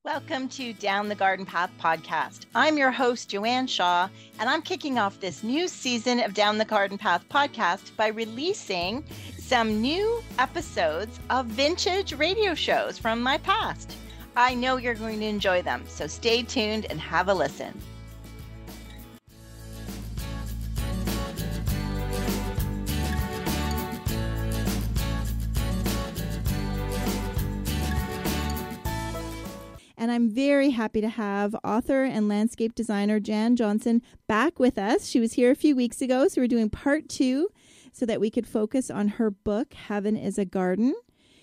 Welcome to Down the Garden Path podcast. I'm your host, Joanne Shaw, and I'm kicking off this new season of Down the Garden Path podcast by releasing some new episodes of vintage radio shows from my past. I know you're going to enjoy them, so stay tuned and have a listen. And I'm very happy to have author and landscape designer Johnsen back with us. She was here a few weeks ago, so we're doing part 2 so that we could focus on her book, Heaven is a Garden.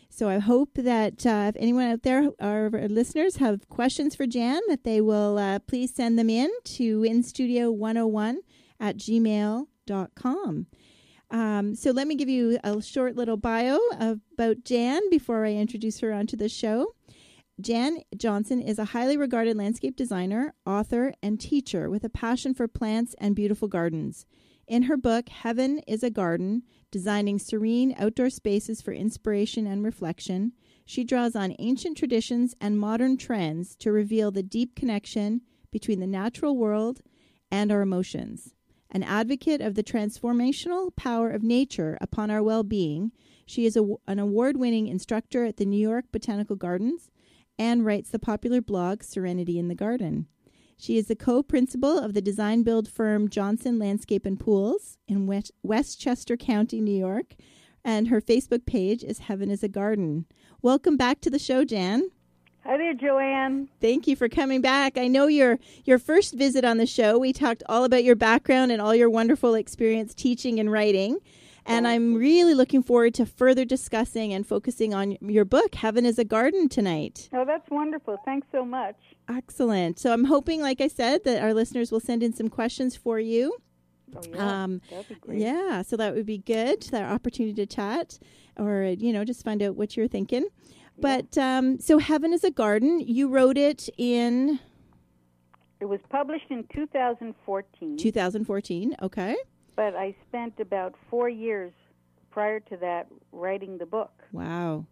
So I hope that if anyone out there, our listeners, have questions for Jan, that they will please send them in to instudio101@gmail.com. So let me give you a short little bio about Jan before I introduce her onto the show. Jan Johnsen is a highly regarded landscape designer, author, and teacher with a passion for plants and beautiful gardens. In her book, Heaven is a Garden, Designing Serene Outdoor Spaces for Inspiration and Reflection, she draws on ancient traditions and modern trends to reveal the deep connection between the natural world and our emotions. An advocate of the transformational power of nature upon our well-being, she is an award-winning instructor at the New York Botanical Gardens and writes the popular blog Serenity in the Garden. She is the co-principal of the design-build firm Johnsen Landscape and Pools in Westchester County, New York, and her Facebook page is Heaven is a Garden. Welcome back to the show, Jan. Hi there, Joanne. Thank you for coming back. I know your first visit on the show, we talked all about your background and all your wonderful experience teaching and writing. And I'm really looking forward to further discussing and focusing on your book, Heaven is a Garden, tonight. Oh, that's wonderful. Thanks so much. Excellent. So I'm hoping, like I said, that our listeners will send in some questions for you. Oh, yeah. That'd be great. Yeah, so that would be good, that opportunity to chat or, just find out what you're thinking. Yeah. But so Heaven is a Garden, you wrote it in? It was published in 2014. 2014, okay. But I spent about 4 years prior to that writing the book. Wow.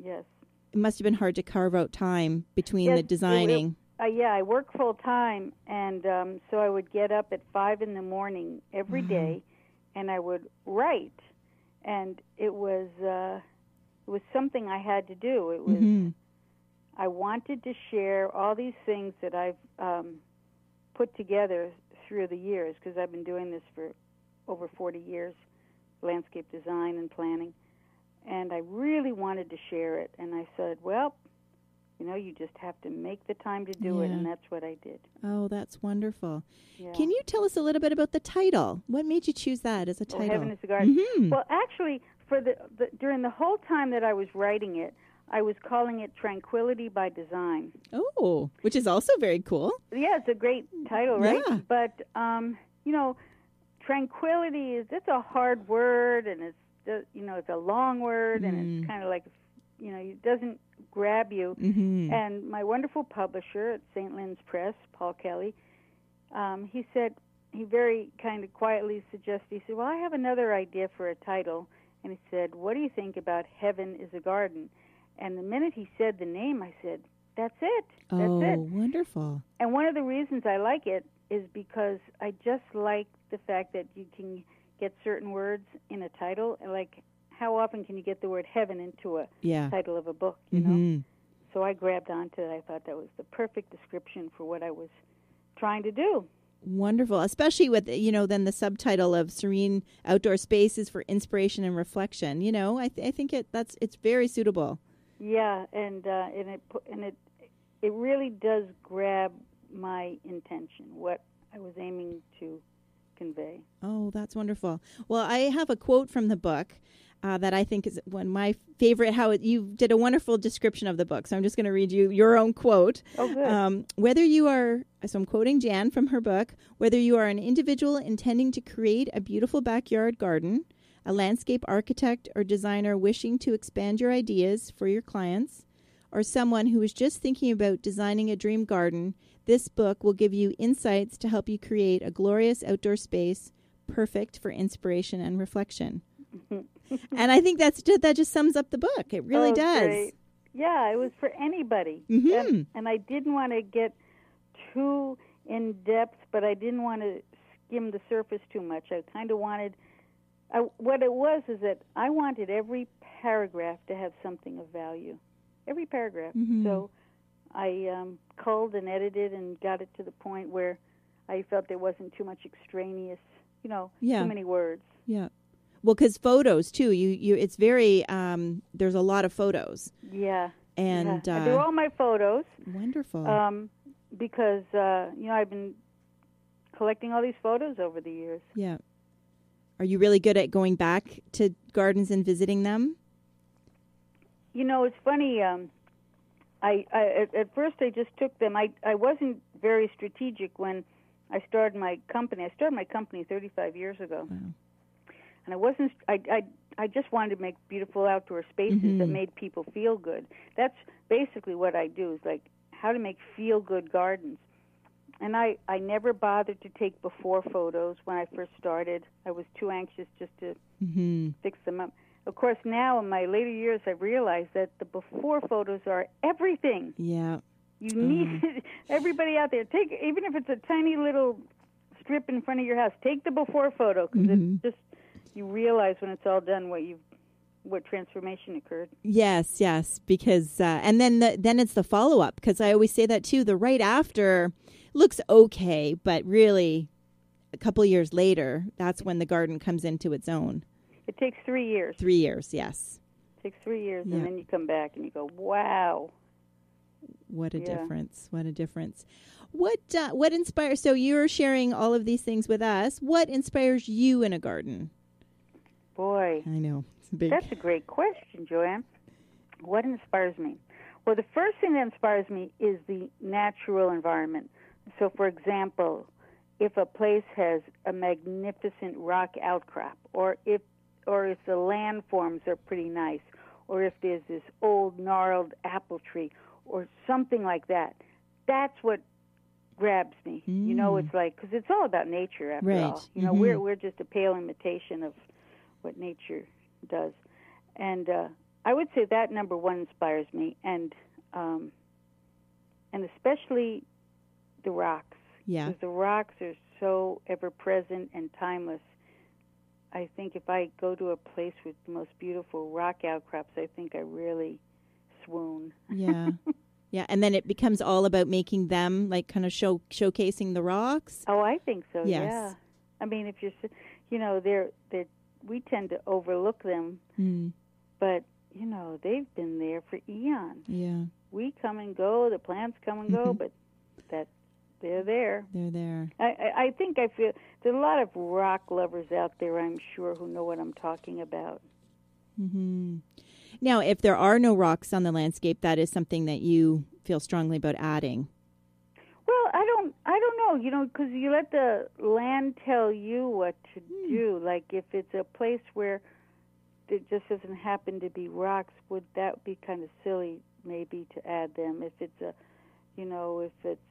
Yes. It must have been hard to carve out time between the designing. I work full time, and so I would get up at 5 in the morning every day, and I would write. And it was something I had to do. It was I wanted to share all these things that I've put together through the years, because I've been doing this for over 40 years, landscape design and planning, and I really wanted to share it. And I said, well, you just have to make the time to do it, and that's what I did. Oh, that's wonderful. Yeah. Can you tell us a little bit about the title? What made you choose that as a title? Heaven is a Garden. Well, actually, for during the whole time that I was writing it, I was calling it Tranquility by Design. Oh, which is also very cool. Yeah, it's a great title, right? Yeah. But, tranquility it's a hard word, and it's a long word, and it's kind of like, it doesn't grab you. And my wonderful publisher at St. Lynn's Press, Paul Kelly, he very kind of quietly suggested, he said, well, I have another idea for a title. And he said, what do you think about Heaven is a Garden? And the minute he said the name, I said, that's it. That's it. Oh, wonderful. And one of the reasons I like it is because I just like the fact that you can get certain words in a title. Like, how often can you get the word heaven into a title of a book, you know? So I grabbed onto it. I thought that was the perfect description for what I was trying to do. Wonderful, especially with, then the subtitle of Serene Outdoor Spaces for Inspiration and Reflection. I think it's very suitable. Yeah, and it really does grab my intention, what I was aiming to convey. Oh, that's wonderful. Well, I have a quote from the book that I think is one of my favorite. You did a wonderful description of the book, so I'm just going to read you your own quote. Oh, good. So I'm quoting Jan from her book, whether you are an individual intending to create a beautiful backyard garden, a landscape architect or designer wishing to expand your ideas for your clients, or someone who is just thinking about designing a dream garden, this book will give you insights to help you create a glorious outdoor space perfect for inspiration and reflection. And I think that just sums up the book. It really does. Yeah, it was for anybody. Mm-hmm. And I didn't want to get too in depth, but I didn't want to skim the surface too much. I kind of wanted, what it was is that I wanted every paragraph to have something of value. Every paragraph. Mm-hmm. So I culled and edited and got it to the point where I felt there wasn't too much extraneous, too many words. Yeah. Well, because photos too, you it's very there's a lot of photos. Yeah. And they're all my photos. Wonderful. Because I've been collecting all these photos over the years. Yeah. Are you really good at going back to gardens and visiting them? It's funny. I at first I just took them. I wasn't very strategic when I started my company. I started my company 35 years ago. Wow. And I wasn't. I just wanted to make beautiful outdoor spaces that made people feel good. That's basically what I do. Is like how to make feel good gardens. And I never bothered to take before photos when I first started. I was too anxious just to fix them up. Of course, now in my later years, I've realized that the before photos are everything. Yeah. You need everybody out there. Even if it's a tiny little strip in front of your house, take the before photo because it's just you realize when it's all done what transformation occurred. Yes, because and then it's the follow up because I always say that too. The right after looks okay, but really, a couple years later, that's when the garden comes into its own. It takes 3 years. 3 years, yes. It takes 3 years, and then you come back and you go, wow. What a difference. What a difference. What inspires, so you're sharing all of these things with us. What inspires you in a garden? Boy. I know. It's big. That's a great question, Joanne. What inspires me? Well, the first thing that inspires me is the natural environment. So, for example, if a place has a magnificent rock outcrop, or if the landforms are pretty nice, or if there's this old gnarled apple tree, or something like that, that's what grabs me. It's like, because it's all about nature after all. We're just a pale imitation of what nature does. And I would say that number one inspires me, and especially the rocks. Yeah. Because the rocks are so ever-present and timeless. I think if I go to a place with the most beautiful rock outcrops, I think I really swoon. Yeah. Yeah, and then it becomes all about making them, like, kind of showcasing the rocks. Oh, I think so, yes. Yeah. I mean, if you're, we tend to overlook them, but, they've been there for eons. Yeah. We come and go, the plants come and go, but they're there. They're there. I think I feel there's a lot of rock lovers out there, I'm sure, who know what I'm talking about. Mm-hmm. Now, if there are no rocks on the landscape, that is something that you feel strongly about adding. Well, I don't know, because you let the land tell you what to do. Like if it's a place where there just doesn't happen to be rocks, would that be kind of silly maybe to add them? If it's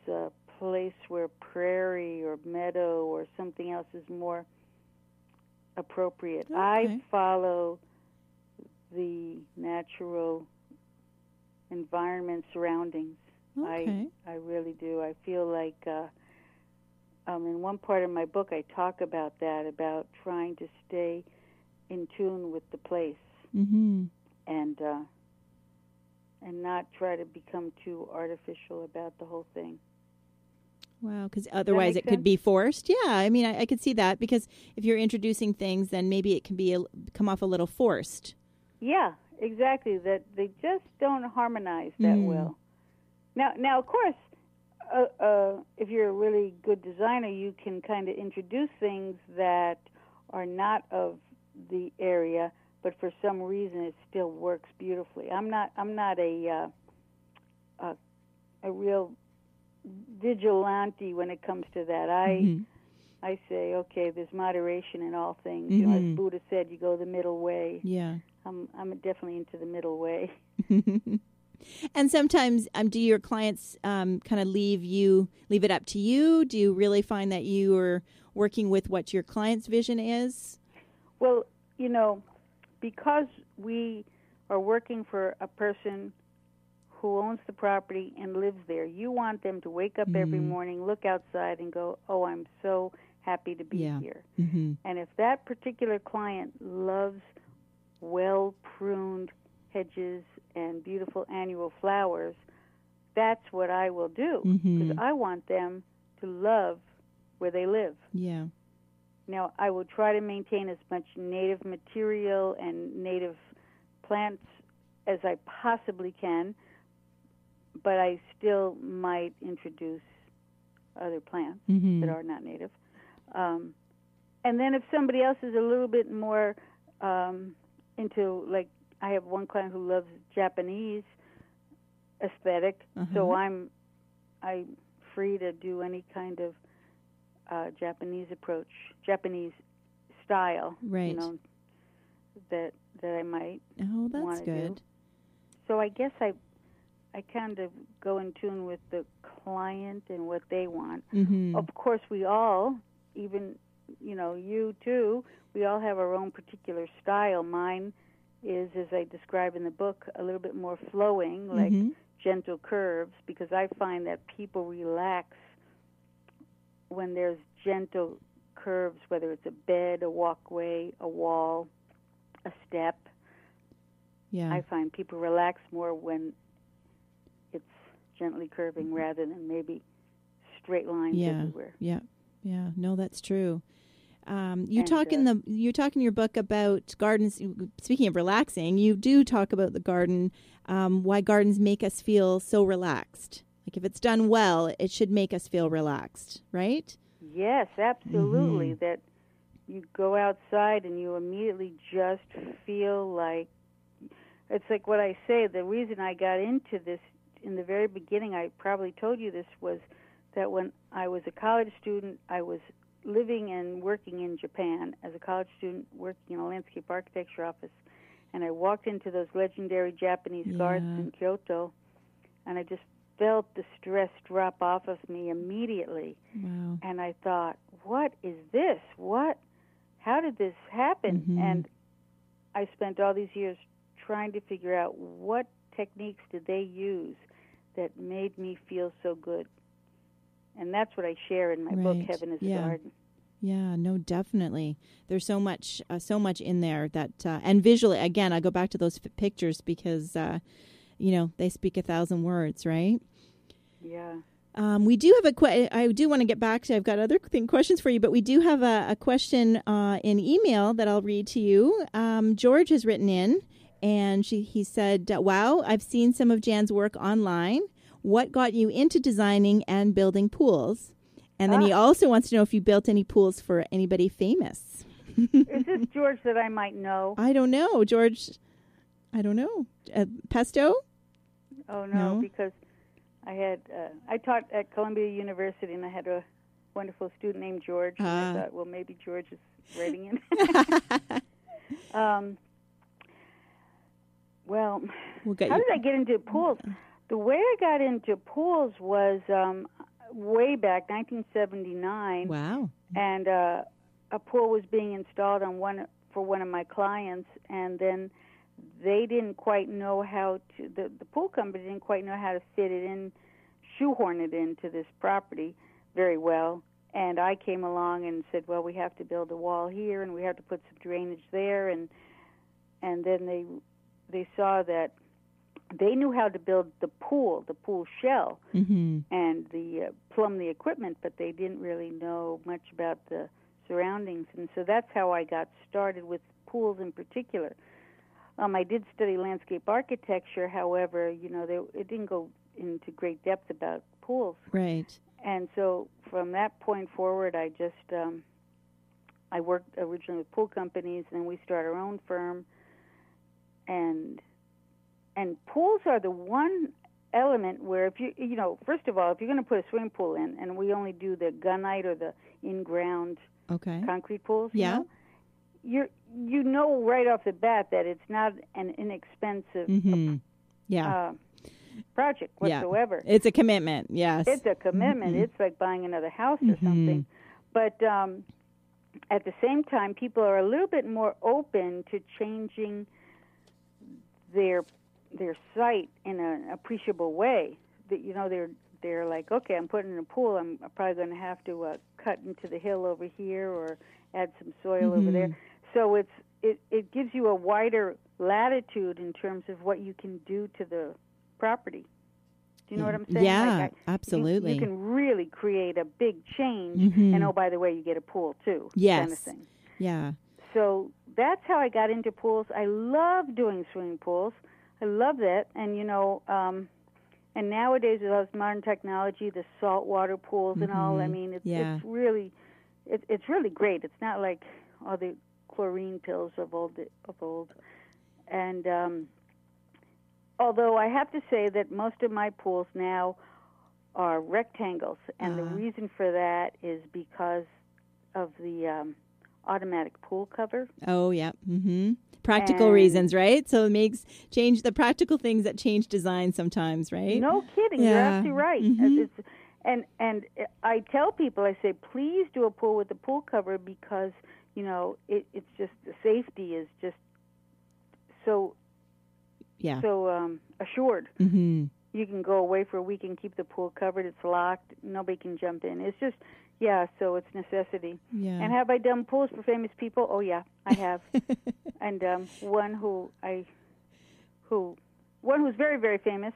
a place where prairie or meadow or something else is more appropriate. Okay. I follow the natural environment surroundings. Okay. I really do. I feel like in one part of my book I talk about that, about trying to stay in tune with the place and not try to become too artificial about the whole thing. Wow, because otherwise it could be forced. Yeah, I mean, I could see that, because if you're introducing things, then maybe it can come off a little forced. Yeah, exactly. That they just don't harmonize that well. Now, of course, if you're a really good designer, you can kind of introduce things that are not of the area, but for some reason it still works beautifully. I'm not a real vigilante when it comes to that. I say, okay, there's moderation in all things. As Buddha said, you go the middle way. Yeah. I'm definitely into the middle way. And sometimes, do your clients kind of leave it up to you? Do you really find that you are working with what your client's vision is? Well, because we are working for a person who owns the property and lives there. You want them to wake up every morning, look outside, and go, oh, I'm so happy to be here. Mm-hmm. And if that particular client loves well-pruned hedges and beautiful annual flowers, that's what I will do, because I want them to love where they live. Yeah. Now, I will try to maintain as much native material and native plants as I possibly can, but I still might introduce other plants that are not native. And then if somebody else is a little bit more into, like, I have one client who loves Japanese aesthetic, so I'm free to do any kind of Japanese approach, Japanese style, right? That I might. Oh, that's good. Do. So I guess I kind of go in tune with the client and what they want. Of course, we all, even you too, we all have our own particular style. Mine is, as I describe in the book, a little bit more flowing, like gentle curves, because I find that people relax when there's gentle curves, whether it's a bed, a walkway, a wall, a step. Yeah. I find people relax more when it's gently curving rather than maybe straight lines everywhere. Yeah. No, that's true. You talk in your book about gardens. Speaking of relaxing, you do talk about the garden, why gardens make us feel so relaxed. Like if it's done well, it should make us feel relaxed, right? Yes, absolutely. That you go outside and you immediately just feel like, it's like what I say, the reason I got into this in the very beginning, I probably told you this, was that when I was a college student, I was living and working in Japan as a college student, working in a landscape architecture office, and I walked into those legendary Japanese gardens in Kyoto, and I just felt the stress drop off of me immediately. Wow. And I thought, what is this? How did this happen? And I spent all these years trying to figure out what techniques did they use that made me feel so good. And that's what I share in my book, Heaven is a Garden. Yeah, no, definitely. There's so much in there that, and visually, again, I go back to those pictures because, they speak 1,000 words, right? Yeah. We do have I do want to get back to, I've got other questions for you, but we do have a question in email that I'll read to you. George has written in, and he said, wow, I've seen some of Jan's work online. What got you into designing and building pools? And then he also wants to know if you built any pools for anybody famous. Is this George that I might know? I don't know. George, I don't know. Pesto? Oh, no, because I taught at Columbia University, and I had a wonderful student named George. And I thought, well, maybe George is writing in. How did I get into pools? The way I got into pools was way back, 1979. Wow. And a pool was being installed for one of my clients, and then they didn't quite know how to, the pool company didn't quite know how to fit it in, shoehorn it into this property very well. And I came along and said, well, we have to build a wall here, and we have to put some drainage there. And then they saw that they knew how to build the pool shell, and plumb the equipment, but they didn't really know much about the surroundings. And so that's how I got started with pools in particular. I did study landscape architecture, however, it didn't go into great depth about pools. Right. And so from that point forward, I just I worked originally with pool companies, and then we started our own firm. And pools are the one element where if first of all, if you're going to put a swimming pool in, and we only do the gunite or the in-ground concrete pools, you know right off the bat that it's not an inexpensive project whatsoever. Yeah. It's a commitment, yes. It's a commitment. It's like buying another house or something. But at the same time, people are a little bit more open to changing their site in an appreciable way. That they're like, okay, I'm putting in a pool. I'm probably going to have to cut into the hill over here or add some soil over there. So it gives you a wider latitude in terms of what you can do to the property. Do you know what I'm saying? Yeah, absolutely. You can really create a big change, and oh, by the way, you get a pool too. Yes. Kind of thing. Yeah. So that's how I got into pools. I love doing swimming pools. I love that, and and nowadays with all this modern technology, the saltwater pools and all. I mean, it's really great. It's not like all the chlorine pills of old. And although I have to say that most of my pools now are rectangles, and the reason for that is because of the automatic pool cover. Oh, yeah. Practical reasons, right? So it change the practical things that change design sometimes, right? No kidding. You're absolutely right. And I tell people, I say, please do a pool with the pool cover because, it's just the safety is just so assured. You can go away for a week and keep the pool covered. It's locked. Nobody can jump in. It's just, so it's necessity. Yeah. And have I done pools for famous people? Oh, yeah, I have. And one who's very, very famous,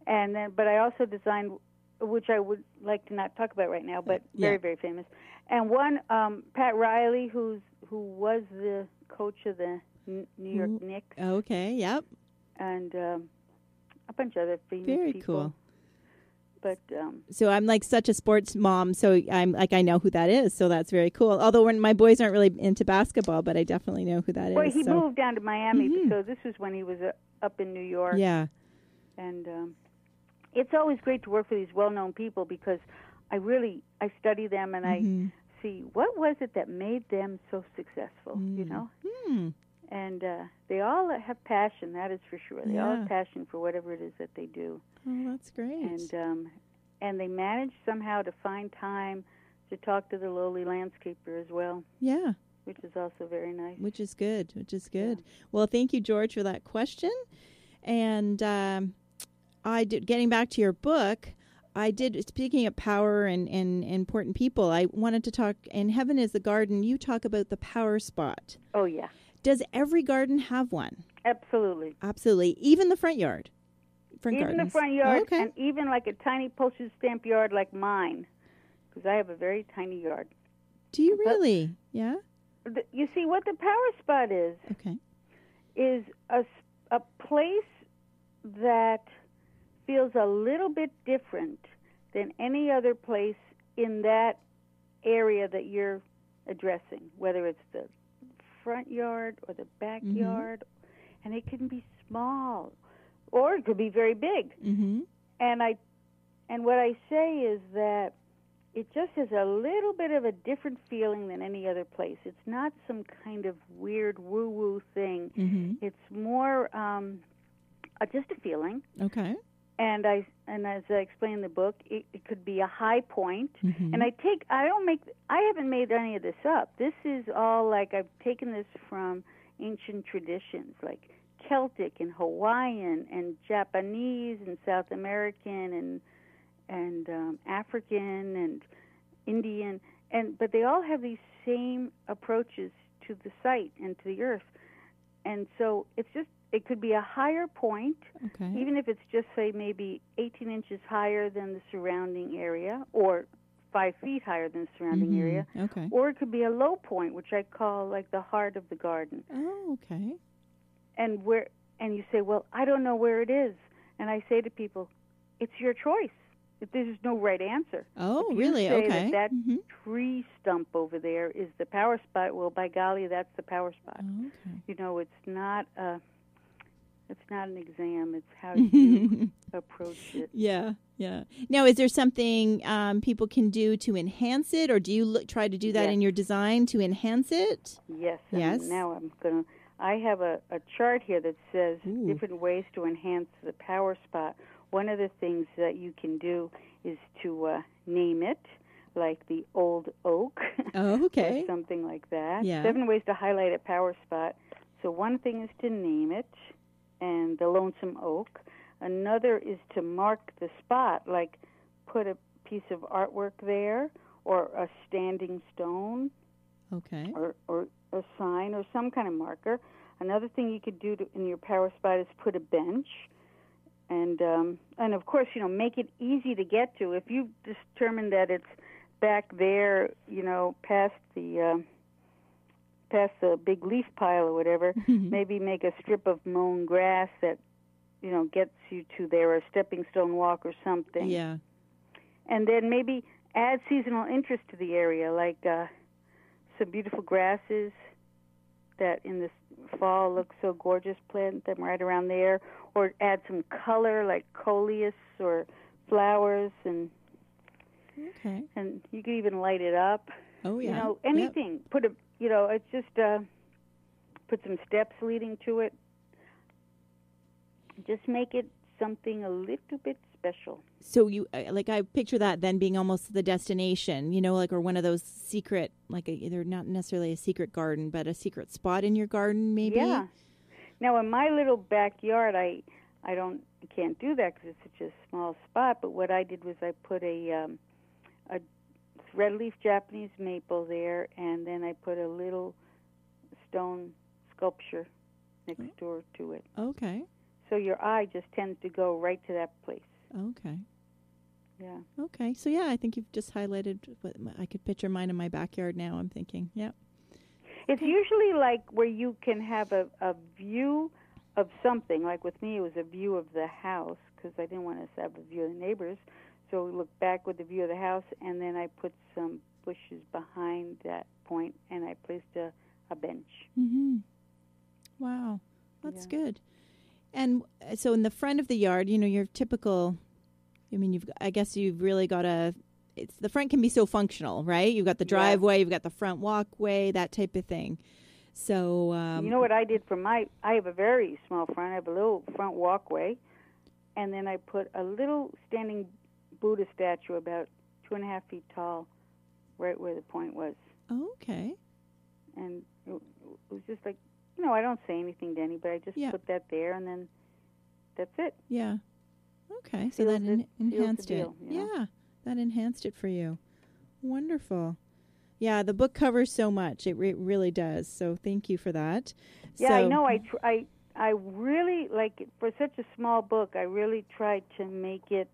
but I also designed, which I would like to not talk about right now, but very, very famous. And one, Pat Riley, who was the coach of the New York Knicks. Okay, yep. And a bunch of other famous very people. Cool. But so I'm like such a sports mom, so I'm like I know who that is. So that's very cool. Although my boys aren't really into basketball, but I definitely know who that is. Well, he moved down to Miami, so this was when he was up in New York. Yeah. And it's always great to work for these well-known people because I study them and I see what was it that made them so successful. And they all have passion, that is for sure. They all have passion for whatever it is that they do. Oh, that's great. And they manage somehow to find time to talk to the lowly landscaper as well. Yeah. Which is also very nice. Which is good. Yeah. Well, thank you, George, for that question. And getting back to your book, speaking of power and important people, I wanted to talk, in Heaven is the Garden, you talk about the power spot. Oh, yeah. Does every garden have one? Absolutely. Absolutely. Even the front yard? Even gardens. The front yard, okay. And even like a tiny postage stamp yard like mine, because I have a very tiny yard. Do you really? Yeah? You see, what the power spot is a place that feels a little bit different than any other place in that area that you're addressing, whether it's the front yard or the backyard, and it can be small, or it could be very big. And what I say is that it just has a little bit of a different feeling than any other place. It's not some kind of weird woo-woo thing. It's more just a feeling. Okay. And as I explain in the book, it could be a high point. And I haven't made any of this up. This is all like I've taken this from ancient traditions, like Celtic and Hawaiian and Japanese and South American and African and Indian, but they all have these same approaches to the site and to the earth. And so it could be a higher point, even if it's just, say, maybe 18 inches higher than the surrounding area, or 5 feet higher than the surrounding area. Okay. Or it could be a low point, which I call like the heart of the garden. Oh, okay. And you say, well, I don't know where it is. And I say to people, it's your choice. There's no right answer. Oh, if really? You say okay. that tree stump over there is the power spot. Well, by golly, that's the power spot. Oh, okay. It's not an exam. It's how you approach it. Yeah, yeah. Now, is there something people can do to enhance it, or do you try to do that in your design to enhance it? Yes. Yes. And now I have a chart here that says different ways to enhance the power spot. One of the things that you can do is to name it, like the old oak. Oh, okay. Or something like that. Yeah. 7 ways to highlight a power spot. So one thing is to name it, and the lonesome oak. Another is to mark the spot, like put a piece of artwork there or a standing stone. Okay. Or a sign or some kind of marker. Another thing you could do in your power spot is put a bench. And of course, make it easy to get to. If you determine that it's back there, past the big leaf pile or whatever, maybe make a strip of mown grass that, gets you to there, or a stepping stone walk or something. Yeah. And then maybe add seasonal interest to the area, like some beautiful grasses that in the fall look so gorgeous. Plant them right around there, or add some color like coleus or flowers, and you could even light it up. Oh yeah, anything. Yep. Put it's just put some steps leading to it. Just make it something a little bit special. So you I picture that then being almost the destination, or one of those secret, they're not necessarily a secret garden, but a secret spot in your garden, maybe. Yeah. Now in my little backyard, I can't do that because it's such a small spot. But what I did was I put a red leaf Japanese maple there, and then I put a little stone sculpture next door to it. Okay. So your eye just tends to go right to that place. Okay. Yeah. Okay. So, I think you've just highlighted what I could picture mine in my backyard now, I'm thinking. Yeah. It's usually like where you can have a view of something. Like with me, it was a view of the house because I didn't want us to have a view of the neighbors. So we looked back with the view of the house, and then I put some bushes behind that point, and I placed a bench. Mm-hmm. Wow. That's good. And so in the front of the yard, your typical, I guess you've really got the front can be so functional, right? You've got the driveway, you've got the front walkway, that type of thing. So, you know what I did I have a very small front. I have a little front walkway, and then I put a little standing Buddha statue about 2.5 feet tall right where the point was. Okay. And it was just like, I don't say anything to anybody. I just put that there, and then that's it. Yeah. Okay. So that enhanced it. Yeah. That enhanced it for you. Wonderful. Yeah, the book covers so much. It really does. So thank you for that. Yeah, I know. I really, for such a small book, I really tried to make it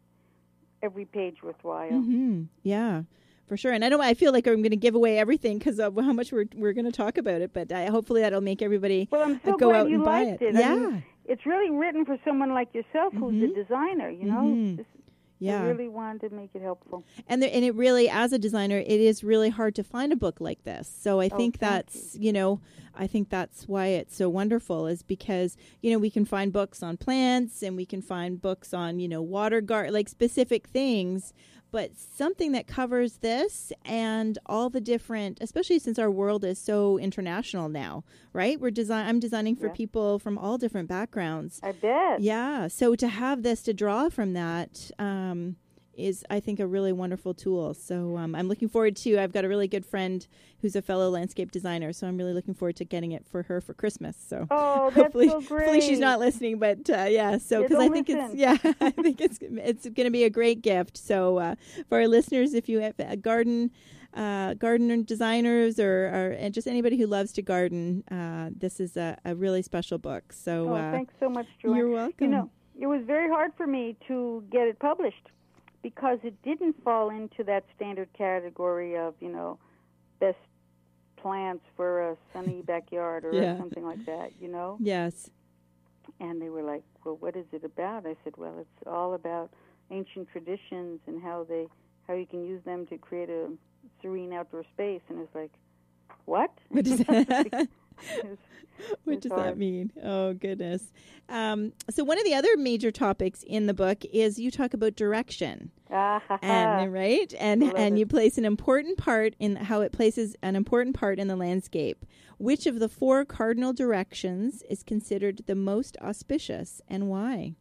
every page worthwhile. Mm-hmm. Yeah. For sure. And I feel like I'm going to give away everything because of how much we're going to talk about it, but hopefully that'll make everybody go out and buy it. Yeah. I mean, it's really written for someone like yourself who's a designer, I really wanted to make it helpful. And it really, as a designer, it is really hard to find a book like this. So I think that's, I think that's why it's so wonderful is because, we can find books on plants and we can find books on, water specific things. But something that covers this and all the different, especially since our world is so international now, right? I'm designing for people from all different backgrounds. I bet. Yeah. So to have this to draw from that is, I think, a really wonderful tool. So I'm looking forward to, I've got a really good friend who's a fellow landscape designer, so I'm really looking forward to getting it for her for Christmas. So hopefully, that's so great. Hopefully she's not listening, but so because I think I think it's going to be a great gift. So for our listeners, if you have a gardener designers or just anybody who loves to garden, this is a really special book. So thanks so much, Joanne. You're welcome. It was very hard for me to get it published because it didn't fall into that standard category of, best plants for a sunny backyard or something like that, Yes. And they were like, well, what is it about? I said, well, it's all about ancient traditions and how you can use them to create a serene outdoor space. And it's like, what? What is that? What does that mean? Oh, goodness. So one of the other major topics in the book is you talk about direction. And right? And you place an important part in how it places an important part in the landscape. Which of the 4 cardinal directions is considered the most auspicious and why?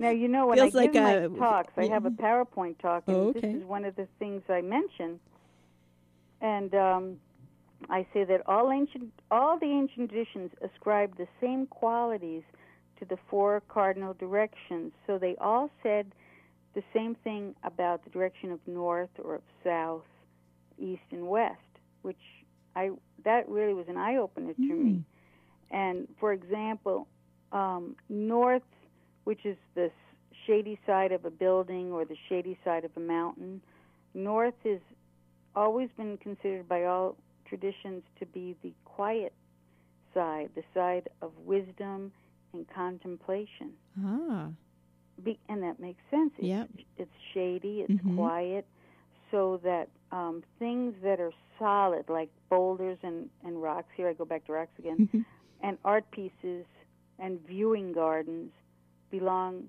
Now, when I give my talks, I have a PowerPoint talk, and this is one of the things I mention. And I say that all the ancient traditions ascribe the same qualities to the 4 cardinal directions. So they all said the same thing about the direction of north or of south, east, and west, which that really was an eye-opener to me. And, for example, north, which is the shady side of a building or the shady side of a mountain, north has always been considered by all traditions to be the quiet side, the side of wisdom and contemplation. And that makes sense. It's shady, it's quiet, so that things that are solid, like boulders and rocks, here I go back to rocks again, and art pieces and viewing gardens belong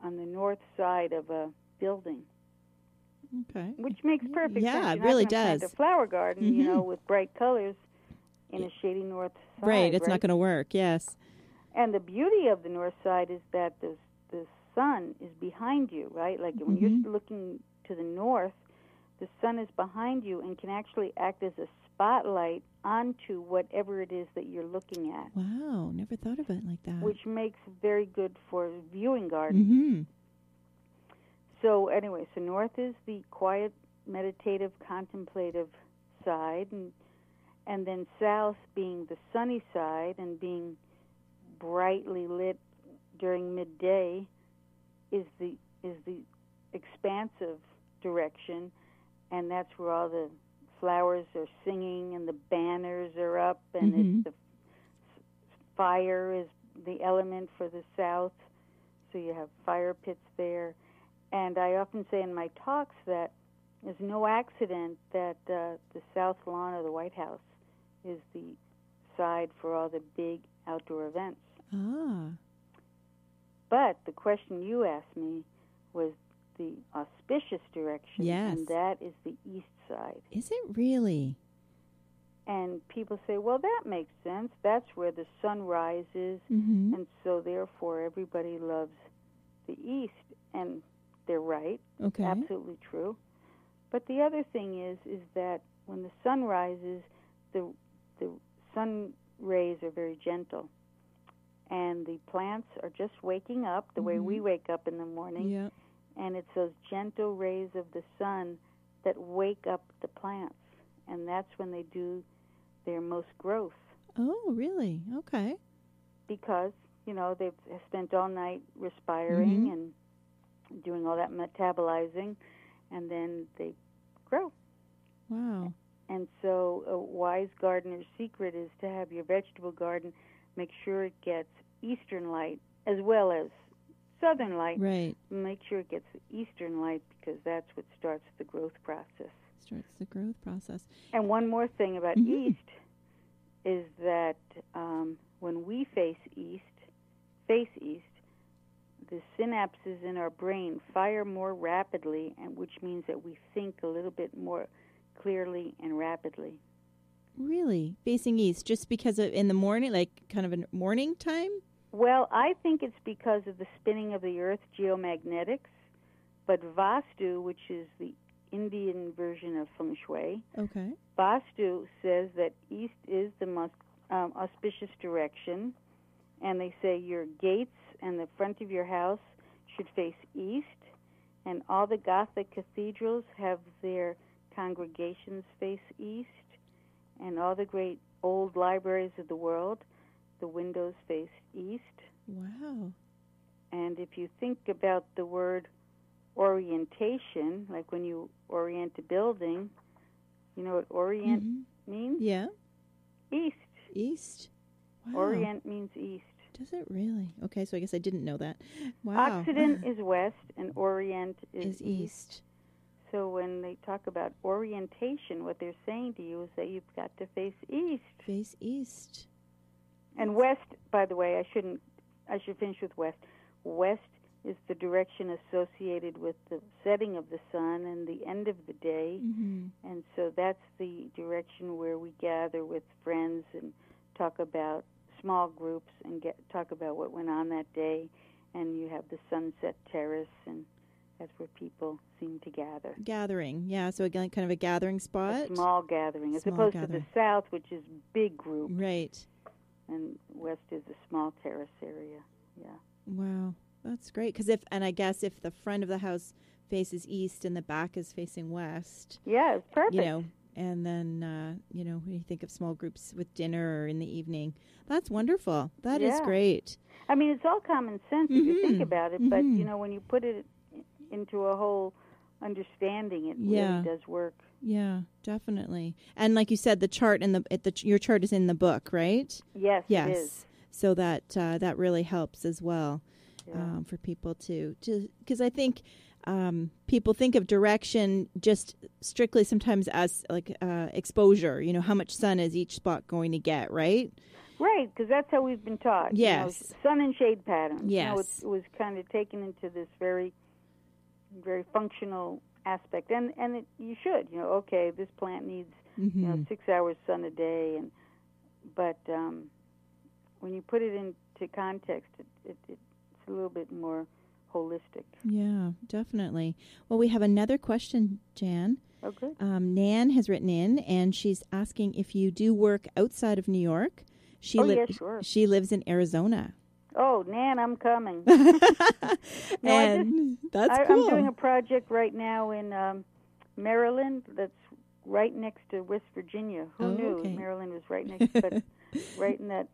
on the north side of a building. Okay. Which makes perfect sense. Yeah, You're it really not gonna does. plant a flower garden, you know, with bright colors in a shady north side. Right, it's not going to work, yes. And the beauty of the north side is that the sun is behind you, right? Like when you're looking to the north, the sun is behind you and can actually act as a spotlight onto whatever it is that you're looking at. Wow, never thought of it like that. Which makes very good for viewing gardens. So anyway, so north is the quiet, meditative, contemplative side, and then south being the sunny side and being brightly lit during midday is the expansive direction, and that's where all the flowers are singing and the banners are up, and it's the fire is the element for the south, so you have fire pits there. And I often say in my talks that there's no accident that the south lawn of the White House is the side for all the big outdoor events. But the question you asked me was the auspicious direction, and that is the east side. Is it really? And people say, well, that makes sense. That's where the sun rises, and so therefore everybody loves the east. And they're right. Okay. Absolutely true. But the other thing is that when the sun rises, the sun rays are very gentle. And the plants are just waking up the way we wake up in the morning. Yeah. And it's those gentle rays of the sun that wake up the plants. And that's when they do their most growth. Oh, really? Okay. Because, you know, they've spent all night respiring and doing all that metabolizing, and then they grow. Wow. And so a wise gardener's secret is to have your vegetable garden make sure it gets eastern light as well as southern light. Right. Make sure it gets the eastern light because that's what starts the growth process. And one more thing about east is that when we face east, the synapses in our brain fire more rapidly, and which means that we think a little bit more clearly and rapidly. Really? Facing east, just because of in the morning, like kind of a morning time? Well, I think it's because of the spinning of the earth, geomagnetics, but Vastu, which is the Indian version of feng shui, Vastu says that east is the most auspicious direction, and they say your gates and the front of your house should face east, and all the Gothic cathedrals have their congregations face east, and all the great old libraries of the world, the windows face east. Wow. And if you think about the word orientation, like when you orient a building, you know what orient means? Yeah. East. East. Wow. Orient means east. Does it really? Okay, so I guess I didn't know that. Wow. Occident is west and orient is east. So when they talk about orientation, what they're saying to you is that you've got to face east. Face east. And west, by the way, I should finish with west. West is the direction associated with the setting of the sun and the end of the day. And so that's the direction where we gather with friends and talk about small groups and talk about what went on that day. And you have the sunset terrace, and that's where people seem to gather. Gathering, yeah. So again, kind of a gathering spot. A small gathering, as opposed to the south, which is big group. Right. And west is a small terrace area. Yeah. Wow, that's great. And I guess if the front of the house faces east and the back is facing west. Yeah, it's perfect. You know, and then, when you think of small groups with dinner or in the evening, that's wonderful. That is great. I mean, it's all common sense if you think about it, but, when you put it into a whole understanding, it really does work. Yeah, definitely. And like you said, the chart and your chart is in the book, right? Yes, it is. So that really helps as well for people to because I think people think of direction just strictly sometimes as like exposure. How much sun is each spot going to get, right? Right, because that's how we've been taught. Yes. Sun and shade patterns. Yes. It was kind of taken into this very, very functional aspect, and you should. Okay, this plant needs 6 hours sun a day, but when you put it into context, it's a little bit more holistic. Yeah, definitely. Well, we have another question, Jan. Oh, good. Nan has written in, and she's asking if you do work outside of New York. Yeah, sure. She lives in Arizona. Oh, Nan, I'm coming. That's cool. I'm doing a project right now in Maryland that's right next to West Virginia. Who knew okay. Maryland was right next, but right in that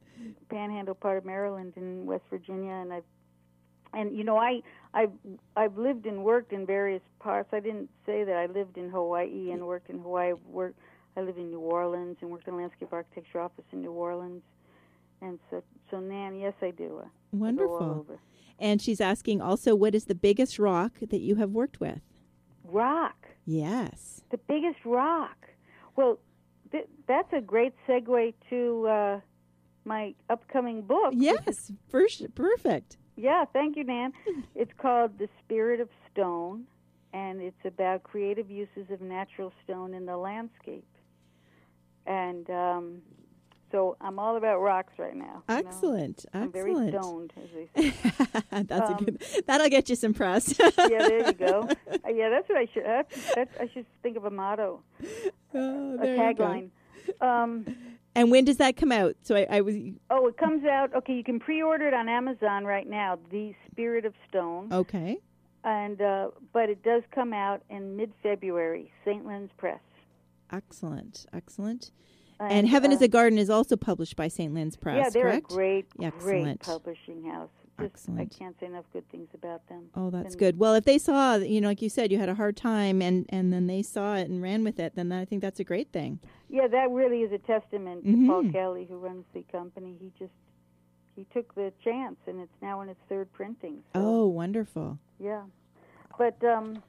panhandle part of Maryland in West Virginia, I've lived and worked in various parts. I didn't say that I lived in Hawaii and worked in Hawaii. I lived in New Orleans and worked in a landscape architecture office in New Orleans. And so Nan, yes, I do. Wonderful. I go all over. And she's asking also, what is the biggest rock that you have worked with? Rock. Yes. The biggest rock. Well, that's a great segue to my upcoming book. Yes, perfect. Yeah, thank you, Nan. It's called The Spirit of Stone, and it's about creative uses of natural stone in the landscape. And so I'm all about rocks right now. Excellent. I'm very stoned, as they say. That's that'll get you some press. Yeah, there you go. Yeah, that's what I should. I should think of a motto, a tagline. And when does that come out? So I was. Oh, it comes out. Okay, you can pre-order it on Amazon right now. The Spirit of Stone. Okay. And but it does come out in mid-February. St. Len's Press. Excellent. And Heaven is a Garden is also published by St. Len's Press, yeah, they're correct? a great Excellent. publishing house. Excellent. I can't say enough good things about them. Oh, that's good. Well, if they saw, like you said, you had a hard time and then they saw it and ran with it, then I think that's a great thing. Yeah, that really is a testament to Paul Kelly, who runs the company. He took the chance, and it's now in its third printing. So. Oh, wonderful. Yeah. But the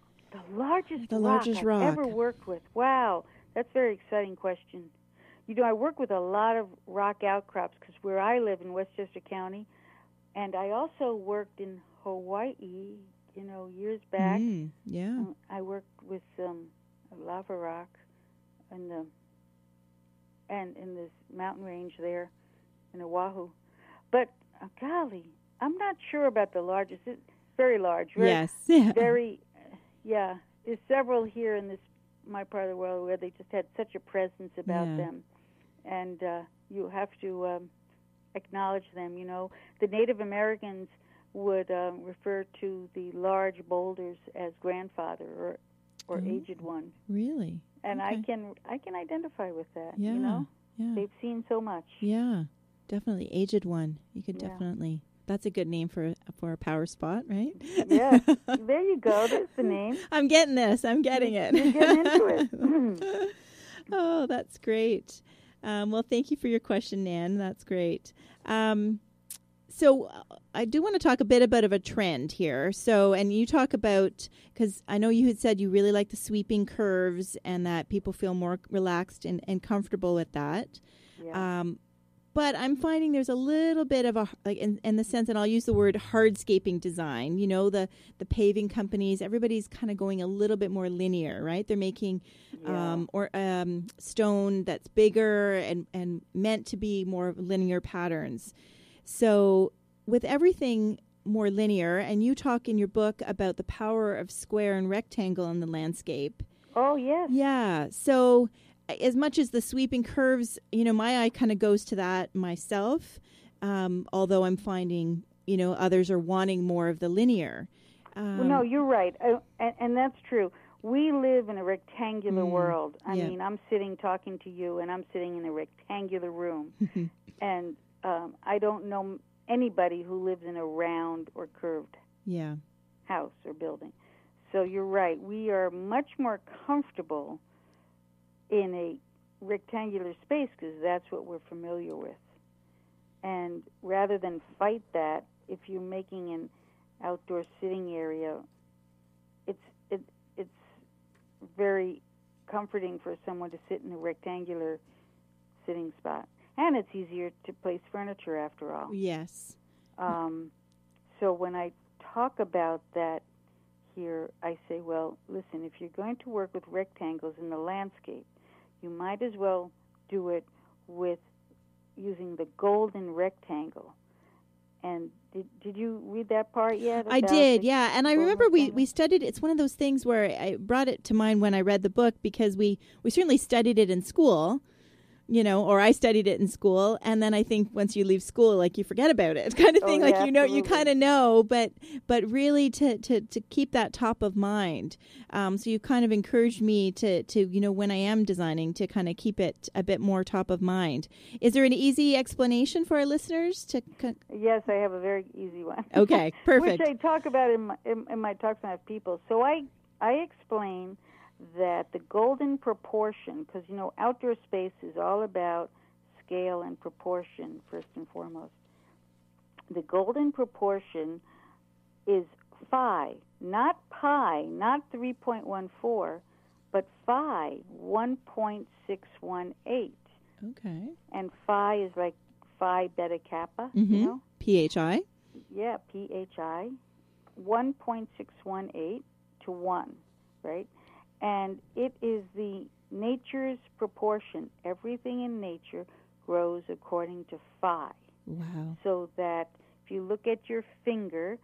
largest rock I've ever worked with. Wow, that's a very exciting question. I work with a lot of rock outcrops because where I live in Westchester County, and I also worked in Hawaii, years back. Yeah. I worked with lava rock and in this mountain range there in Oahu. But, golly, I'm not sure about the largest. It's very large. Yes. Very, There's several here in my part of the world where they just had such a presence about them. And you have to acknowledge them. The Native Americans would refer to the large boulders as grandfather or aged one. Really? And okay. I can identify with that. Yeah. Yeah. They've seen so much. Yeah, definitely aged one. You could definitely. That's a good name for a power spot, right? Yeah. There you go. That's the name. I'm getting this. I'm getting it. You're getting into it. Oh, that's great. Well, thank you for your question, Nan. That's great. So I do want to talk a bit about a trend here. So, and you talk about, because I know you had said you really like the sweeping curves and that people feel more relaxed and comfortable with that. Yeah. But I'm finding there's a little bit of in the sense, and I'll use the word hardscaping design. The paving companies, everybody's kind of going a little bit more linear, right? They're making stone that's bigger and meant to be more linear patterns. So with everything more linear, and you talk in your book about the power of square and rectangle in the landscape. Oh, yes. Yeah. So as much as the sweeping curves, my eye kind of goes to that myself, although I'm finding others are wanting more of the linear. Well, no, you're right, and that's true. We live in a rectangular world. I mean, I'm sitting talking to you, and I'm sitting in a rectangular room, and I don't know anybody who lives in a round or curved house or building. So you're right. We are much more comfortable in a rectangular space because that's what we're familiar with. And rather than fight that, if you're making an outdoor sitting area, it's very comforting for someone to sit in a rectangular sitting spot. And it's easier to place furniture after all. Yes. So when I talk about that here, I say, well, listen, if you're going to work with rectangles in the landscape, you might as well do it with using the golden rectangle. And did you read that part yet? I did, yeah. And I remember we studied, it's one of those things where I brought it to mind when I read the book because we certainly studied it in school, or I studied it in school. And then I think once you leave school, like you forget about it kind of thing. You kind of know, but really to keep that top of mind. So you kind of encouraged me to when I am designing to kind of keep it a bit more top of mind. Is there an easy explanation for our listeners? Yes, I have a very easy one. Okay, perfect. Which I talk about in my talks when I have people. So I explain that the golden proportion, because, outdoor space is all about scale and proportion, first and foremost. The golden proportion is phi, not pi, not 3.14, but phi, 1.618. Okay. And phi is like phi beta kappa, PHI? Yeah, PHI, 1.618 to 1, right? And it is the nature's proportion. Everything in nature grows according to phi. Wow. So that if you look at your finger,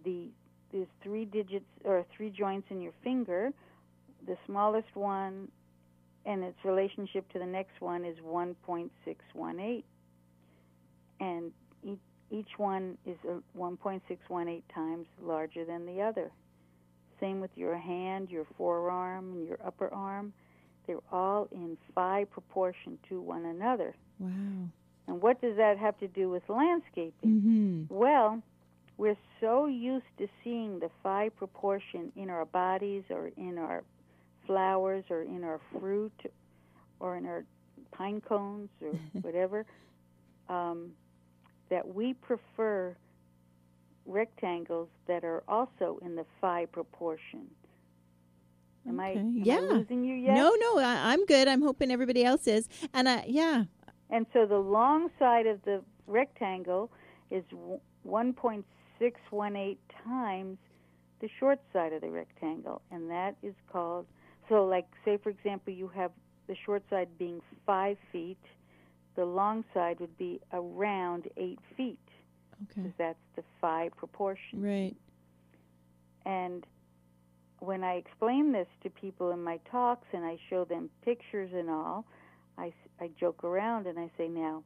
there's 3 digits or 3 joints in your finger. The smallest one and its relationship to the next one is 1.618. And each one is 1.618 times larger than the other. Same with your hand, your forearm, and your upper arm. They're all in phi proportion to one another. Wow. And what does that have to do with landscaping? Mm-hmm. Well, we're so used to seeing the phi proportion in our bodies or in our flowers or in our fruit or in our pine cones or whatever, that we prefer rectangles that are also in the phi proportion. Am I losing you yet? No, I'm good. I'm hoping everybody else is. And And so the long side of the rectangle is 1.618 times the short side of the rectangle, and that is called, so like say for example you have the short side being 5 feet, the long side would be around 8 feet. Okay. Because that's the phi proportion. Right. And when I explain this to people in my talks and I show them pictures and all, I joke around and I say, now,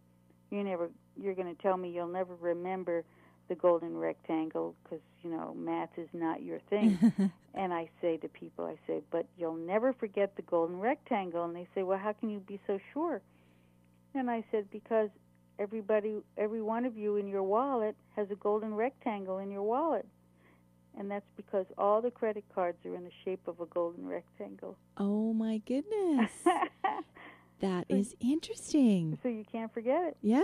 you're going to tell me you'll never remember the golden rectangle because, math is not your thing. And I say to people, but you'll never forget the golden rectangle. And they say, well, how can you be so sure? And I said, because every one of you in your wallet has a golden rectangle in your wallet. And that's because all the credit cards are in the shape of a golden rectangle. Oh, my goodness. That is interesting. So you can't forget it. Yeah.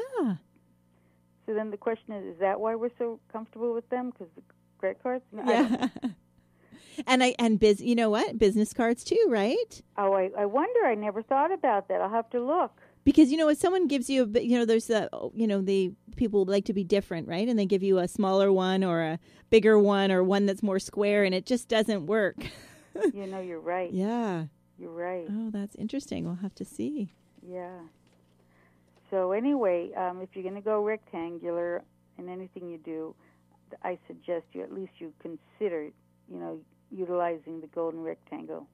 So then the question is that why we're so comfortable with them? Because the credit cards? No, yeah. You know what? Business cards too, right? Oh, I wonder. I never thought about that. I'll have to look. Because, if someone gives you, there's the people like to be different, right? And they give you a smaller one or a bigger one or one that's more square, and it just doesn't work. You're right. Yeah. You're right. Oh, that's interesting. We'll have to see. Yeah. So anyway, if you're going to go rectangular in anything you do, I suggest you utilizing the golden rectangle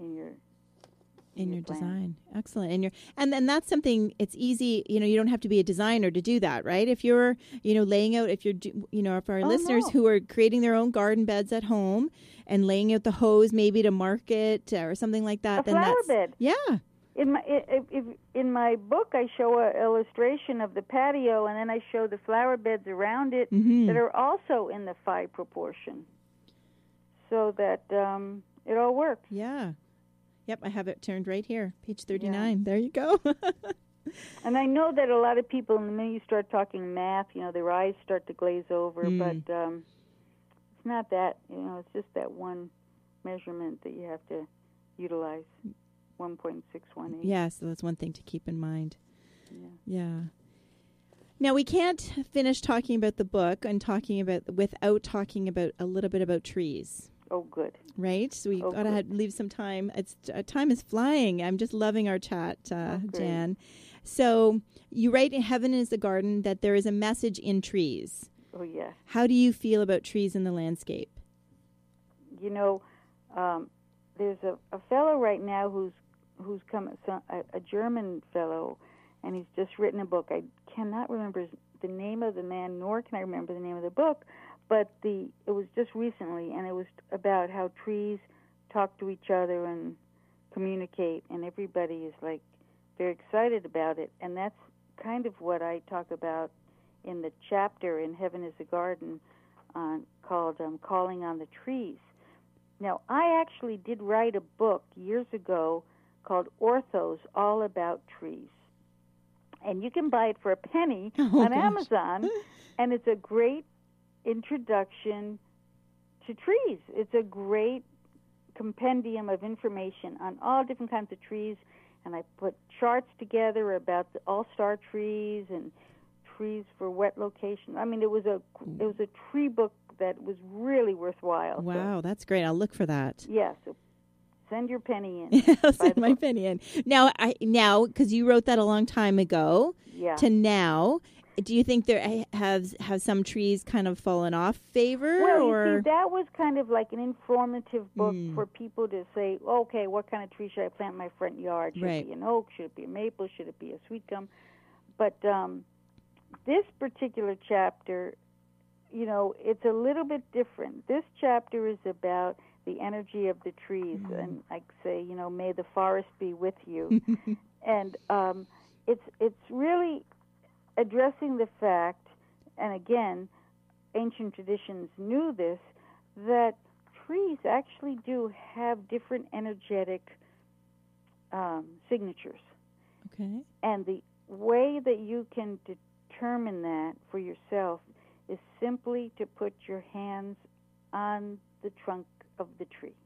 in your in your plan. design. Excellent. And then that's something, it's easy, you don't have to be a designer to do that, right? If you're, laying out, if you're, if our listeners who are creating their own garden beds at home and laying out the hose maybe to market or something like that, A flower bed. Yeah. In my book, I show an illustration of the patio, and then I show the flower beds around it that are also in the 5 proportion, so that it all works. Yeah. Yep, I have it turned right here, page 39. Yeah. There you go. And I know that a lot of people, the minute you start talking math, their eyes start to glaze over, but it's not that. It's just that one measurement that you have to utilize. 1.618. Yeah, so that's one thing to keep in mind. Yeah. Now, we can't finish talking about the book and without talking about a little bit about trees. Oh, good. Right? So we got to leave some time. Time is flying. I'm just loving our chat, Jan. So you write in Heaven is the Garden that there is a message in trees. Oh, yeah. How do you feel about trees in the landscape? There's a fellow right now who's come, a German fellow, and he's just written a book. I cannot remember the name of the man, nor can I remember the name of the book, but it was just recently, and it was about how trees talk to each other and communicate, and everybody is like very excited about it. And that's kind of what I talk about in the chapter in Heaven is a Garden called Calling on the Trees. Now, I actually did write a book years ago called Orthos, All About Trees. And you can buy it for a penny on Amazon, and it's a great introduction to trees. It's a great compendium of information on all different kinds of trees, and I put charts together about the all-star trees and trees for wet location. I mean, it was a tree book that was really worthwhile. Wow, that's great. I'll look for that. Yeah, so send your penny in. I'll send my penny in. Now, because you wrote that a long time ago to now, do you think there have some trees kind of fallen off favor? Well, or? You see, that was kind of like an informative book for people to say, okay, what kind of tree should I plant in my front yard? Should it be an oak? Should it be a maple? Should it be a sweet gum? But this particular chapter, it's a little bit different. This chapter is about the energy of the trees, and I say, may the forest be with you. And it's really addressing the fact, and again, ancient traditions knew this, that trees actually do have different energetic signatures. Okay. And the way that you can determine that for yourself is simply to put your hands on the trunk of the tree.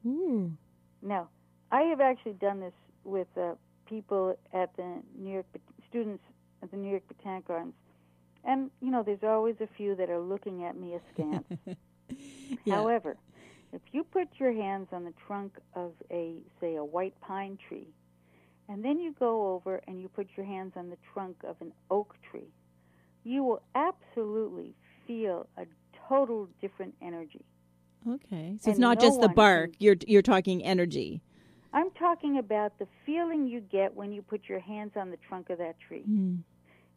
Now, I have actually done this with people at the students at the New York Botanic Gardens, and there's always a few that are looking at me askance. However, if you put your hands on the trunk of a white pine tree, and then you go over and you put your hands on the trunk of an oak tree, you will absolutely feel a total different energy. Okay. So it's not just the bark. You're talking energy. I'm talking about the feeling you get when you put your hands on the trunk of that tree.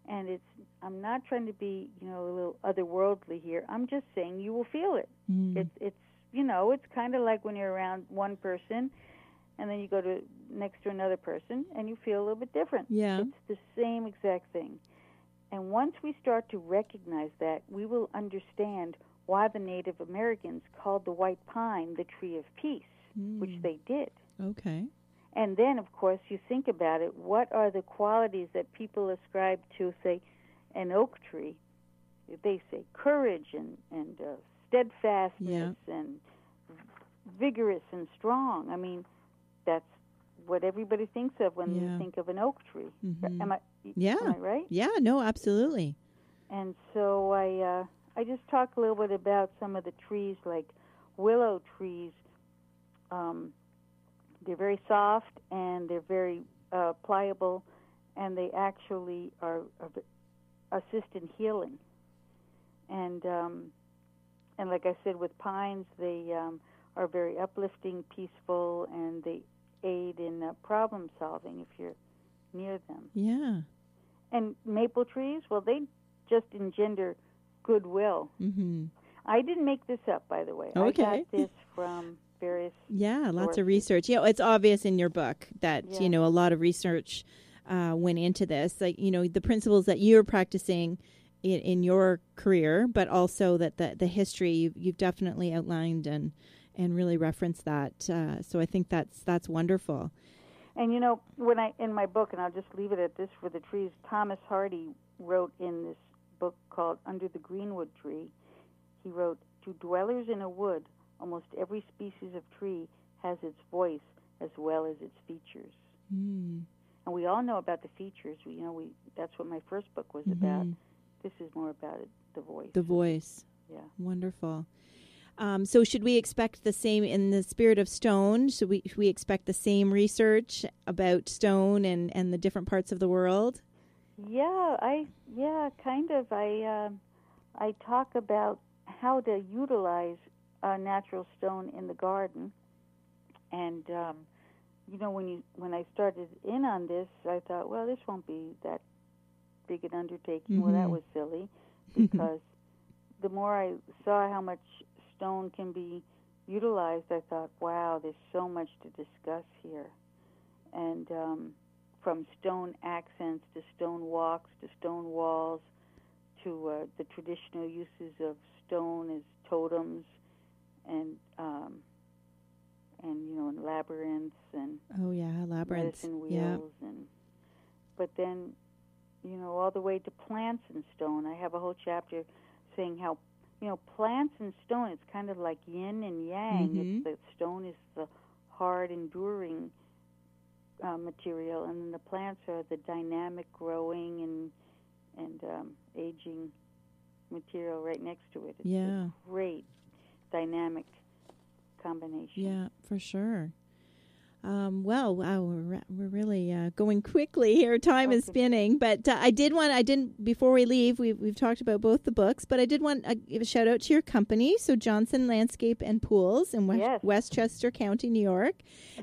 And I'm not trying to be, a little otherworldly here. I'm just saying you will feel it. It's kind of like when you're around one person and then you go next to another person and you feel a little bit different. Yeah. It's the same exact thing. And once we start to recognize that, we will understand why the Native Americans called the white pine the tree of peace, which they did. Okay. And then, of course, you think about it, what are the qualities that people ascribe to, say, an oak tree? They say courage and steadfastness and vigorous and strong. I mean, that's what everybody thinks of when they think of an oak tree. Am I right? Yeah, no, absolutely. And so I just talk a little bit about some of the trees, like willow trees. They're very soft and they're very pliable, and they actually assist in healing. And like I said, with pines, they are very uplifting, peaceful, and they aid in problem solving if you're near them. Yeah. And maple trees, well, they just engender goodwill. Mm-hmm. I didn't make this up, by the way. Okay. I got this from various lots sources. of research. It's obvious in your book that, Yeah. a lot of research went into this. Like, the principles that you're practicing in your career, but also that the history you've definitely outlined and really referenced that. So I think that's wonderful. And when in my book, and I'll just leave it at this for the trees, Thomas Hardy wrote in this book called Under the Greenwood Tree, he wrote, "To dwellers in a wood, almost every species of tree has its voice as well as its features." Mm. And we all know about the features. That's what my first book was about. This is more about the voice. The voice. Yeah. Wonderful. So should we expect the same in the spirit of stone? Should we expect the same research about stone and the different parts of the world? Yeah, kind of. I talk about how to utilize natural stone in the garden, and when I started in on this, I thought, well, this won't be that big an undertaking. Mm-hmm. Well, that was silly, because the more I saw how much stone can be utilized, I thought, wow, there's so much to discuss here. And from stone accents to stone walks to stone walls to the traditional uses of stone as totems and labyrinths and labyrinths, medicine wheels but then all the way to plants and stone. I have a whole chapter saying how plants and stone, it's kind of like yin and yang. Mm-hmm. It's the stone is the hard, enduring material, and then the plants are the dynamic, growing and aging material right next to it. It's a great dynamic combination. Yeah, for sure. Wow, we're really going quickly here. Time is spinning, but before we leave, we've talked about both the books, but I did want to give a shout out to your company. So Johnsen Landscape and Pools in Westchester County, New York.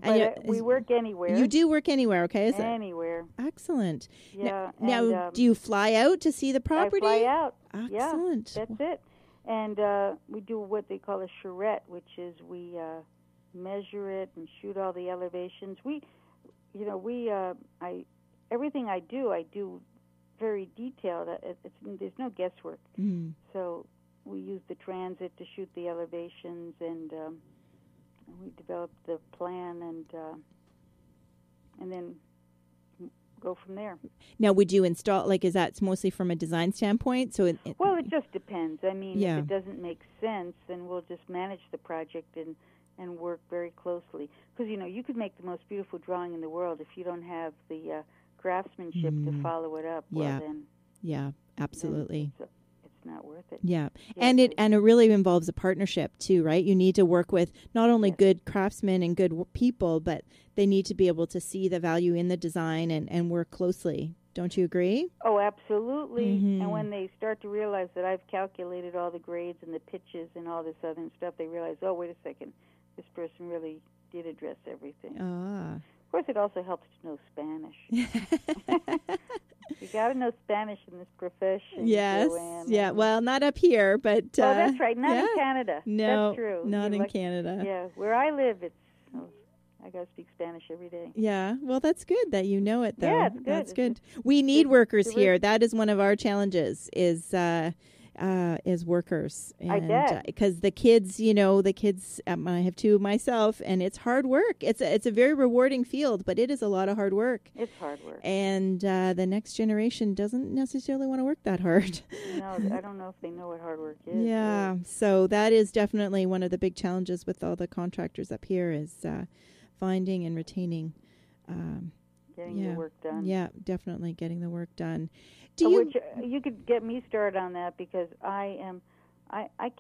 But we work anywhere. You do work anywhere, okay? Anywhere. Excellent. Yeah. Now, do you fly out to see the property? I fly out. Excellent. Yeah, that's it. And we do what they call a charrette, which is we measure it and shoot all the elevations. Everything I do very detailed. There's no guesswork. Mm. So we use the transit to shoot the elevations, and we develop the plan, and then go from there. Now, would you install, is that mostly from a design standpoint? So it just depends. I mean, if it doesn't make sense, then we'll just manage the project and work very closely. Because, you could make the most beautiful drawing in the world if you don't have the craftsmanship to follow it up. Well, then... Yeah, absolutely. Then it's not worth it. Yeah. And it really involves a partnership, too, right? You need to work with not only good craftsmen and good people, but they need to be able to see the value in the design and work closely. Don't you agree? Oh, absolutely. Mm-hmm. And when they start to realize that I've calculated all the grades and the pitches and all this other stuff, they realize, oh, wait a second, this person really did address everything. Ah. Of course, it also helps to know Spanish. You got to know Spanish in this profession. Yes. Joanne. Yeah. Well, not up here, but... oh, that's right. Not in Canada. No, that's true. Not in Canada. Yeah. Where I live, I got to speak Spanish every day. Yeah. Well, that's good that you know it, though. Yeah, it's good. That's good. We need workers here. That is one of our challenges, is workers. And, I bet. Because the kids, I have two myself, and it's hard work. It's a very rewarding field, but it is a lot of hard work. It's hard work. And the next generation doesn't necessarily want to work that hard. No, I don't know if they know what hard work is. Yeah. So that is definitely one of the big challenges with all the contractors up here is finding and retaining. Getting the work done. Yeah, definitely getting the work done. Which you could get me started on that, because I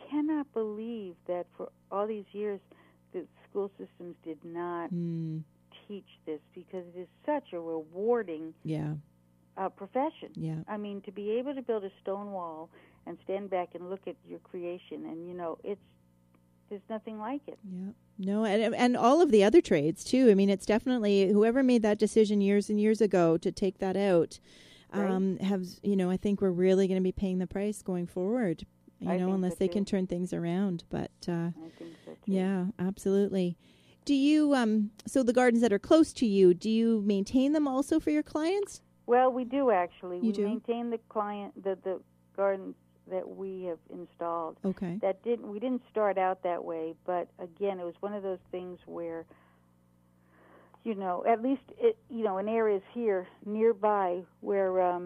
cannot believe that for all these years the school systems did not teach this, because it is such a rewarding profession. Yeah. I mean, to be able to build a stone wall and stand back and look at your creation, and there's nothing like it. Yeah. No, and all of the other trades too. I mean, it's definitely whoever made that decision years and years ago to take that out. I think we're really going to be paying the price going forward. Unless they can turn things around. But I think so too. Yeah, absolutely. Do you so the gardens that are close to you, do you maintain them also for your clients? Well, we do actually. You do? Maintain the gardens that we have installed. Okay. We didn't start out that way, but again, it was one of those things where, at least in areas here nearby where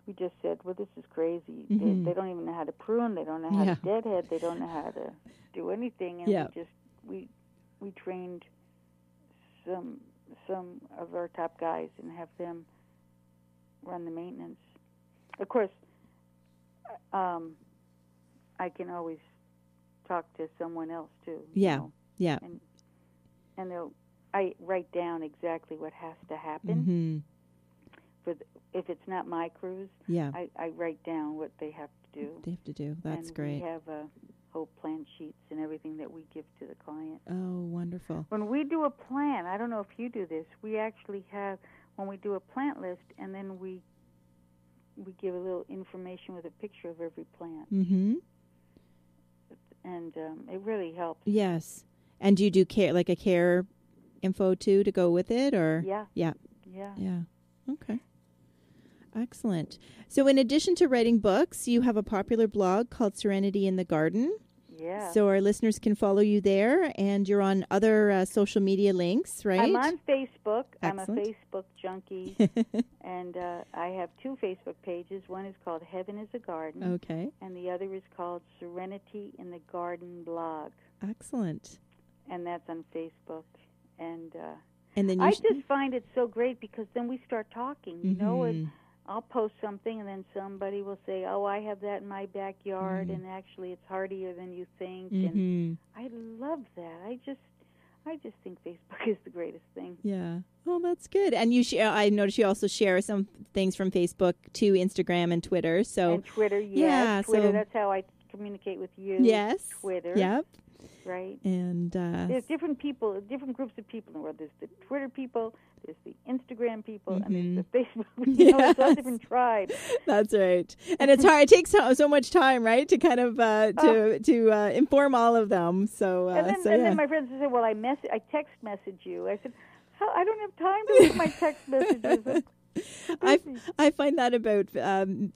we just said, well, this is crazy. Mm-hmm. They don't even know how to prune. They don't know how to deadhead. They don't know how to do anything. And we trained some of our top guys and have them run the maintenance. Of course, I can always talk to someone else too. Yeah. And I write down exactly what has to happen. Mm-hmm. If it's not my crews, I write down what they have to do. That's great. We have whole plan sheets and everything that we give to the client. Oh, wonderful. When we do a plan, I don't know if you do this, we actually have, when we do a plant list, and then we give a little information with a picture of every plant. Mm-hmm. And it really helps. Yes. And do you do care info too to go with it, or? Yeah. Okay. Excellent. So in addition to writing books, you have a popular blog called Serenity in the Garden. Yeah. So our listeners can follow you there, and you're on other social media links, right? I'm on Facebook. Excellent. I'm a Facebook junkie. And I have 2 Facebook pages. One is called Heaven is a Garden. Okay. And the other is called Serenity in the Garden blog. Excellent. And that's on Facebook. And then I just find it so great because then we start talking, and I'll post something and then somebody will say, oh, I have that in my backyard, and actually it's hardier than you think. And I love that. I just think Facebook is the greatest thing. Yeah. Oh, that's good. And I noticed you also share some things from Facebook to Instagram and Twitter. And Twitter, yes. Yeah, Twitter, that's how I communicate with you. Yes. Twitter. Yep. Right. And there's different people, different groups of people in the world. There's the Twitter people, there's the Instagram people, and there's the Facebook. It's all different tribes. That's right. And it's hard. It takes so much time, right, to kind of to inform all of them. So and then my friends say, "Well, I text message you." I said, "I don't have time to read my text messages." I find that about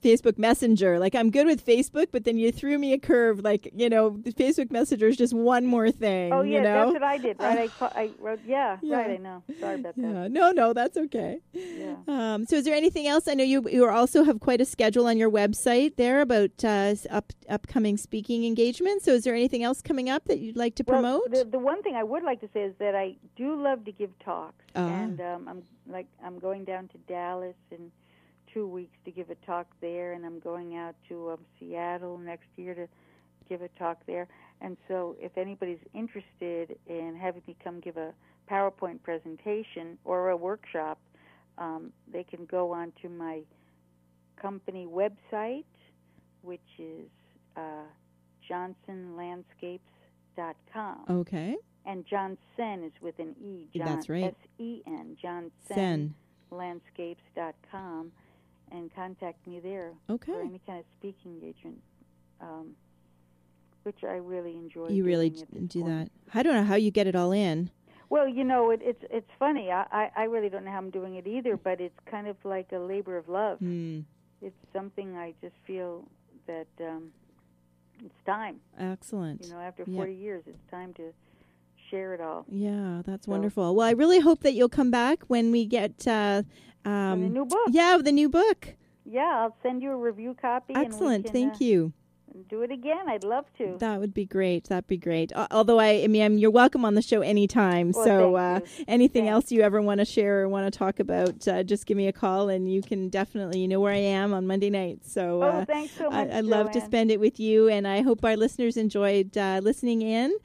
Facebook Messenger. Like, I'm good with Facebook, but then you threw me a curve. Like, the Facebook Messenger is just one more thing. Oh, yeah, that's what I did, right? I wrote, right, I know. Sorry about that. No, that's okay. Yeah. So is there anything else? I know you also have quite a schedule on your website there about upcoming speaking engagements. So is there anything else coming up that you'd like to promote? The one thing I would like to say is that I do love to give talks. And I'm going down to Dallas in 2 weeks to give a talk there, and I'm going out to Seattle next year to give a talk there. And so if anybody's interested in having me come give a PowerPoint presentation or a workshop, they can go on to my company website, which is johnsonlandscapes.com. Okay. And Johnsen is with an E. That's right. S-E-N, Johnsen. Landscapes.com, and contact me there for any kind of speaking engagement, which I really enjoy. You really do that. I don't know how you get it all in. Well, it's funny. I really don't know how I'm doing it either, but it's kind of like a labor of love. It's something I just feel that it's time. Excellent. After 40 years, it's time to share it all. Yeah, that's wonderful. Well, I really hope that you'll come back when we get the new book. Yeah, the new book. Yeah, I'll send you a review copy. Excellent. And we can, thank you. Do it again. I'd love to. That would be great. That'd be great. Although you're welcome on the show anytime. Well, so anything else you ever want to share or want to talk about, just give me a call, and you can definitely, where I am on Monday nights. So thanks so much, I'd love to spend it with you, and I hope our listeners enjoyed listening in.